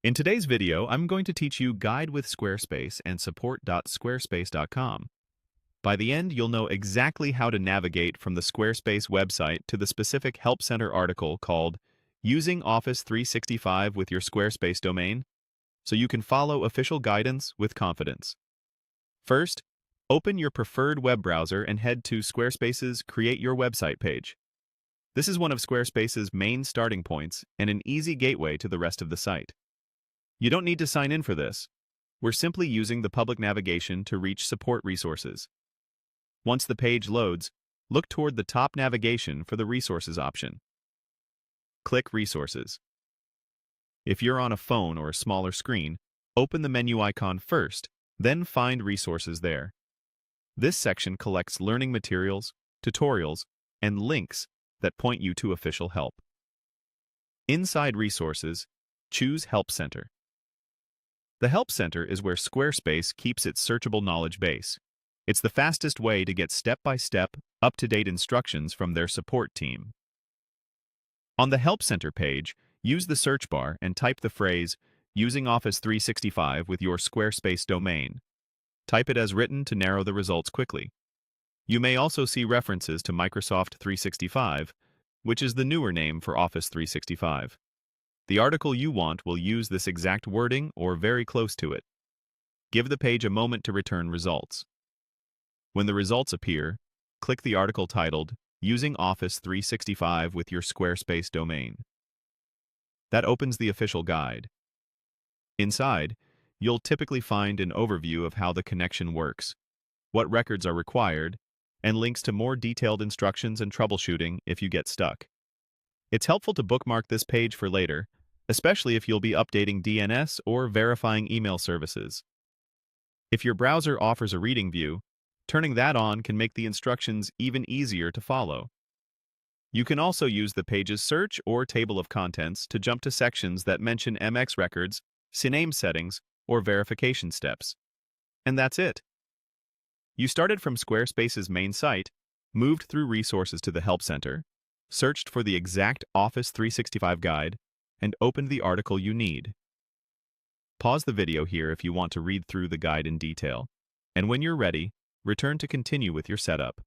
In today's video, I'm going to teach you Guide with Squarespace and support.squarespace.com. By the end, you'll know exactly how to navigate from the Squarespace website to the specific Help Center article called Using Office 365 with Your Squarespace Domain, so you can follow official guidance with confidence. First, open your preferred web browser and head to Squarespace's Create Your Website page. This is one of Squarespace's main starting points and an easy gateway to the rest of the site. You don't need to sign in for this. We're simply using the public navigation to reach support resources. Once the page loads, look toward the top navigation for the Resources option. Click Resources. If you're on a phone or a smaller screen, open the menu icon first, then find Resources there. This section collects learning materials, tutorials, and links that point you to official help. Inside Resources, choose Help Center. The Help Center is where Squarespace keeps its searchable knowledge base. It's the fastest way to get step-by-step, up-to-date instructions from their support team. On the Help Center page, use the search bar and type the phrase, Using Office 365 with your Squarespace domain. Type it as written to narrow the results quickly. You may also see references to Microsoft 365, which is the newer name for Office 365. The article you want will use this exact wording or very close to it. Give the page a moment to return results. When the results appear, click the article titled, Using Office 365 with your Squarespace domain. That opens the official guide. Inside, you'll typically find an overview of how the connection works, what records are required, and links to more detailed instructions and troubleshooting if you get stuck. It's helpful to bookmark this page for later, especially if you'll be updating DNS or verifying email services. If your browser offers a reading view, turning that on can make the instructions even easier to follow. You can also use the page's search or table of contents to jump to sections that mention MX records, CNAME settings, or verification steps. And that's it. You started from Squarespace's main site, moved through resources to the Help Center, searched for the exact Office 365 guide, and opened the article you need. Pause the video here if you want to read through the guide in detail, and when you're ready, return to continue with your setup.